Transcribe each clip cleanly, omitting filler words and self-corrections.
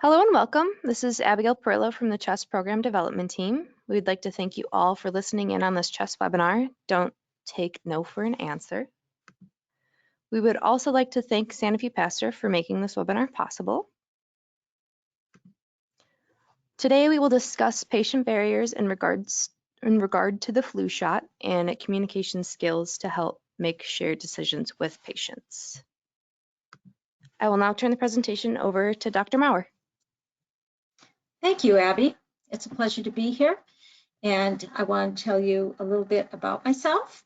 Hello and welcome. This is Abigail Perillo from the CHESS Program Development Team. We would like to thank you all for listening in on this CHESS webinar. Don't take no for an answer. We would also like to thank Santa Fe Pastor for making this webinar possible. Today we will discuss patient barriers in regard to the flu shot and communication skills to help make shared decisions with patients. I will now turn the presentation over to Dr. Maurer. Thank you, Abby. It's a pleasure to be here, and I want to tell you a little bit about myself.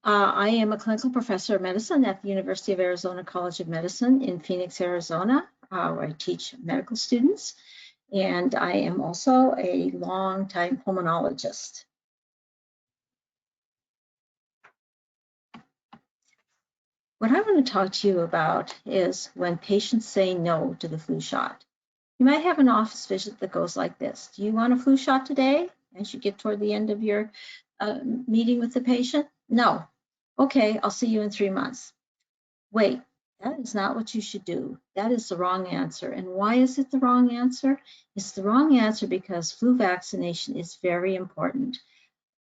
I am a clinical professor of medicine at the University of Arizona College of Medicine in Phoenix, Arizona, where I teach medical students, and I am also a long-time pulmonologist. What I want to talk to you about is when patients say no to the flu shot. You might have an office visit that goes like this. Do you want a flu shot today? As you get toward the end of your meeting with the patient? No. Okay, I'll see you in 3 months. Wait, that is not what you should do. That is the wrong answer. And why is it the wrong answer? It's the wrong answer because flu vaccination is very important.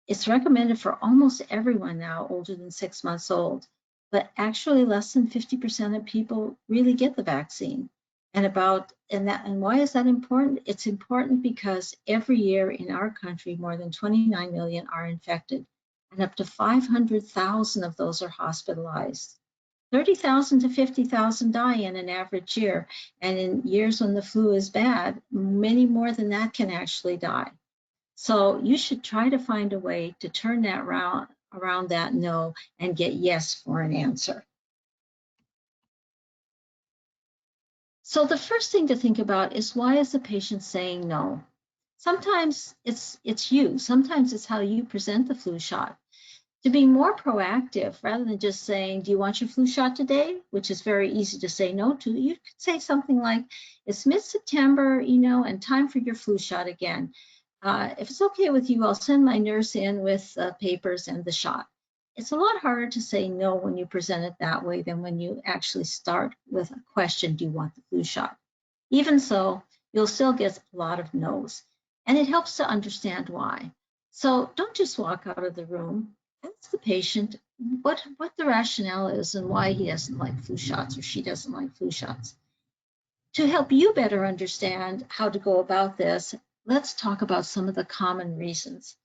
It's recommended for almost everyone now older than 6 months old, but actually less than 50% of people really get the vaccine. And why is that important? It's important because every year in our country, more than 29 million are infected, and up to 500,000 of those are hospitalized. 30,000 to 50,000 die in an average year, and in years when the flu is bad, many more than that can actually die. So you should try to find a way to turn that around that no and get yes for an answer. So the first thing to think about is, why is the patient saying no? Sometimes it's you. Sometimes it's how you present the flu shot. To be more proactive, rather than just saying, do you want your flu shot today? Which is very easy to say no to. You could say something like, it's mid-September, and time for your flu shot again. If it's okay with you, I'll send my nurse in with papers and the shot. It's a lot harder to say no when you present it that way than when you actually start with a question, do you want the flu shot? Even so, you'll still get a lot of no's, and it helps to understand why. So don't just walk out of the room. Ask the patient what the rationale is and why he doesn't like flu shots or she doesn't like flu shots. To help you better understand how to go about this, let's talk about some of the common reasons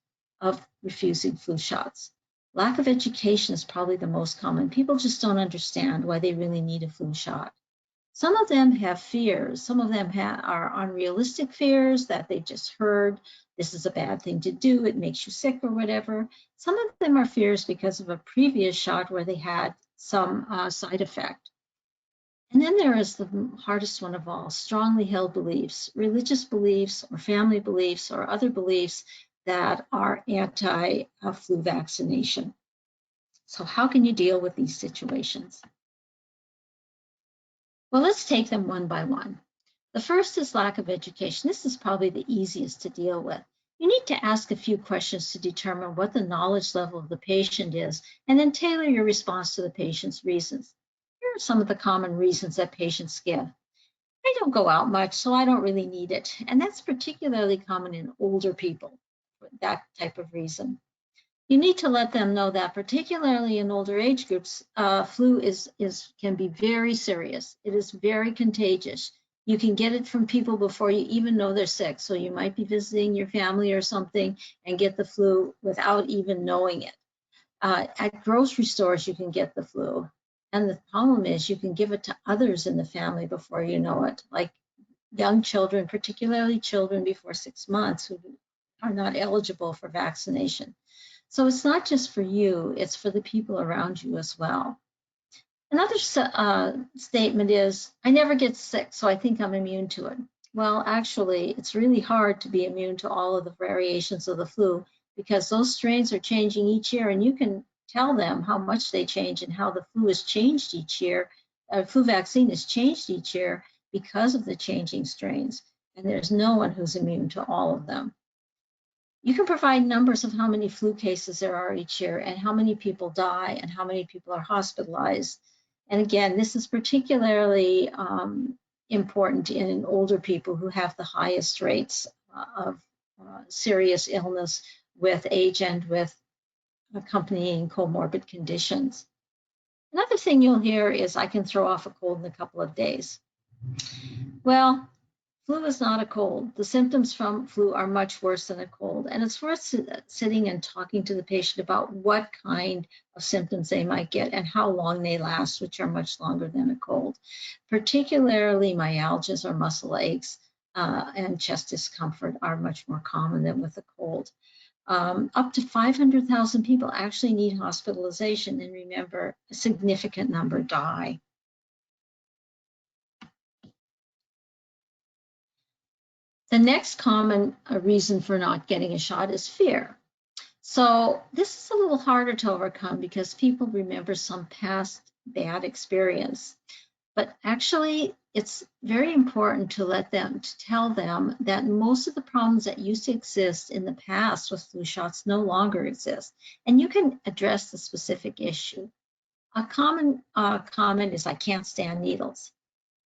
of refusing flu shots. Lack of education is probably the most common. People just don't understand why they really need a flu shot. Some of them have fears. Some of them are unrealistic fears that they just heard, this is a bad thing to do, it makes you sick or whatever. Some of them are fears because of a previous shot where they had some side effect. And then there is the hardest one of all, strongly held beliefs, religious beliefs or family beliefs or other beliefs that are anti-flu vaccination. So how can you deal with these situations? Well, let's take them one by one. The first is lack of education. This is probably the easiest to deal with. You need to ask a few questions to determine what the knowledge level of the patient is, and then tailor your response to the patient's reasons. Here are some of the common reasons that patients give. I don't go out much, so I don't really need it. And that's particularly common in older people, that type of reason. You need to let them know that particularly in older age groups, flu can be very serious. It is very contagious. You can get it from people before you even know they're sick. So you might be visiting your family or something and get the flu without even knowing it. At grocery stores, you can get the flu. And the problem is you can give it to others in the family before you know it, like young children, particularly children before 6 months who are not eligible for vaccination. So it's not just for you, it's for the people around you as well. Another statement is, I never get sick, so I think I'm immune to it. Well, actually, it's really hard to be immune to all of the variations of the flu because those strains are changing each year, and you can tell them how much they change and how the flu is changed each year. Flu vaccine is changed each year because of the changing strains, and there's no one who's immune to all of them. You can provide numbers of how many flu cases there are each year and how many people die and how many people are hospitalized. And again, this is particularly important in older people who have the highest rates of serious illness with age and with accompanying comorbid conditions. Another thing you'll hear is, I can throw off a cold in a couple of days. Well, flu is not a cold. The symptoms from flu are much worse than a cold, and it's worth sitting and talking to the patient about what kind of symptoms they might get and how long they last, which are much longer than a cold. Particularly myalgias or muscle aches and chest discomfort are much more common than with a cold. Up to 500,000 people actually need hospitalization, and remember, a significant number die. The next common reason for not getting a shot is fear. So this is a little harder to overcome because people remember some past bad experience. But actually, it's very important to tell them that most of the problems that used to exist in the past with flu shots no longer exist, and you can address the specific issue. A common comment is, I can't stand needles.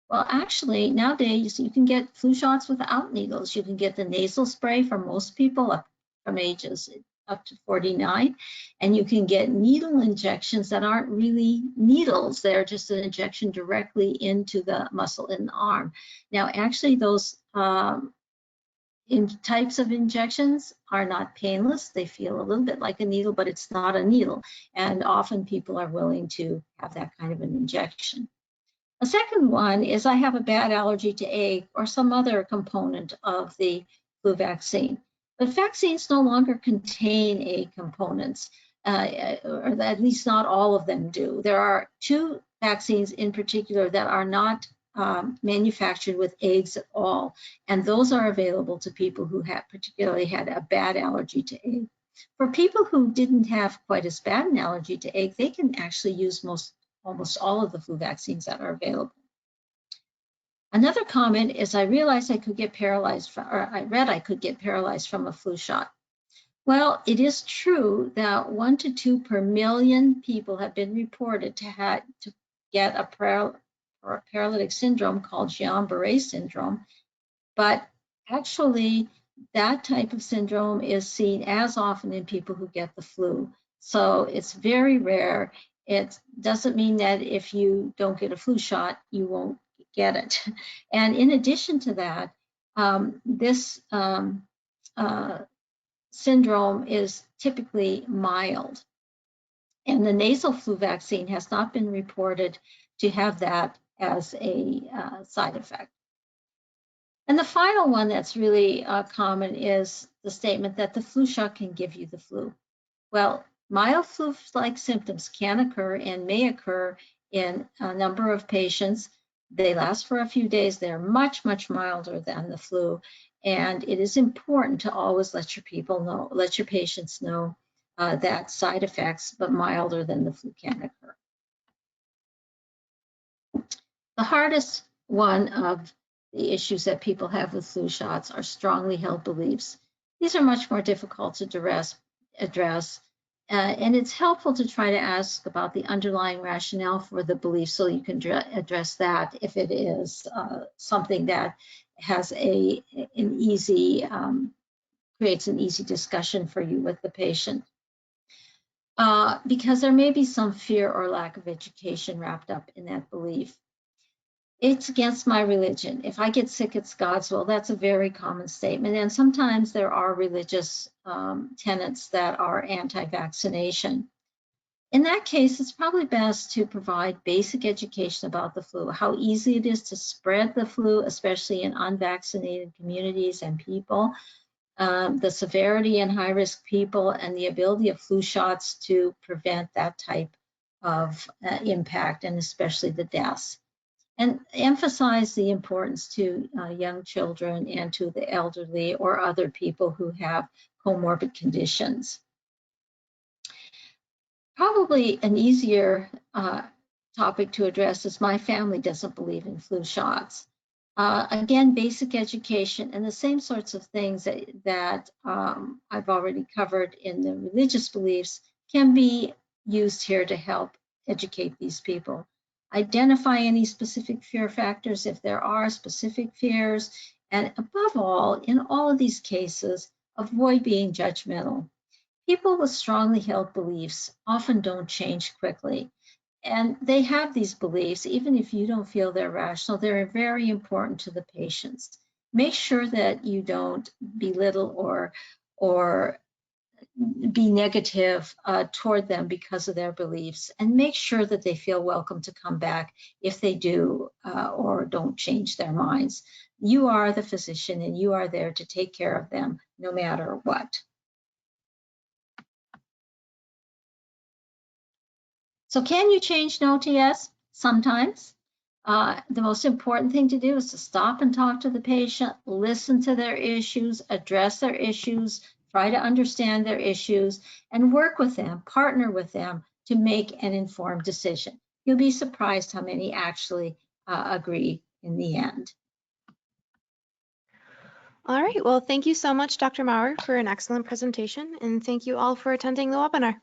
Well, actually, nowadays you can get flu shots without needles. You can get the nasal spray for most people up from ages up to 49, and you can get needle injections that aren't really needles. They're just an injection directly into the muscle in the arm. Now, actually, those types of injections are not painless. They feel a little bit like a needle, but it's not a needle. And often people are willing to have that kind of an injection. A second one is, I have a bad allergy to egg or some other component of the flu vaccine. But vaccines no longer contain egg components, or at least not all of them do. There are 2 vaccines in particular that are not manufactured with eggs at all, and those are available to people who have particularly had a bad allergy to egg. For people who didn't have quite as bad an allergy to egg, they can actually use almost all of the flu vaccines that are available. Another comment is, I realized I could get paralyzed or I read I could get paralyzed from a flu shot. Well, it is true that 1 to 2 per million people have been reported to get a paralytic syndrome called Guillain-Barré syndrome, but actually that type of syndrome is seen as often in people who get the flu. So it's very rare. It doesn't mean that if you don't get a flu shot, you won't get it. And in addition to that, this syndrome is typically mild. And the nasal flu vaccine has not been reported to have that as a side effect. And the final one that's really common is the statement that the flu shot can give you the flu. Well, mild flu-like symptoms can occur and may occur in a number of patients. They last for a few days. They're much, much milder than the flu. And it is important to always let your patients know that side effects, but milder than the flu, can occur. The hardest one of the issues that people have with flu shots are strongly held beliefs. These are much more difficult to address, and it's helpful to try to ask about the underlying rationale for the belief so you can address that if it is something that has creates an easy discussion for you with the patient. Because there may be some fear or lack of education wrapped up in that belief. It's against my religion. If I get sick, it's God's will. That's a very common statement. And sometimes there are religious tenets that are anti-vaccination. In that case, it's probably best to provide basic education about the flu, how easy it is to spread the flu, especially in unvaccinated communities and people, the severity in high-risk people, and the ability of flu shots to prevent that type of impact, and especially the deaths. And emphasize the importance to young children and to the elderly or other people who have comorbid conditions. Probably an easier topic to address is, my family doesn't believe in flu shots. Again, basic education and the same sorts of things that I've already covered in the religious beliefs can be used here to help educate these people. identify any specific fear factors if there are specific fears, and above all, in all of these cases, avoid being judgmental. People with strongly held beliefs often don't change quickly. And they have these beliefs, even if you don't feel they're rational, they're very important to the patients. Make sure that you don't belittle or be negative toward them because of their beliefs, and make sure that they feel welcome to come back if they do or don't change their minds. You are the physician and you are there to take care of them no matter what. So can you change no to yes? Sometimes. The most important thing to do is to stop and talk to the patient, listen to their issues, address their issues, try to understand their issues, and work with them, partner with them to make an informed decision. You'll be surprised how many actually agree in the end. All right, well, thank you so much, Dr. Maurer, for an excellent presentation, and thank you all for attending the webinar.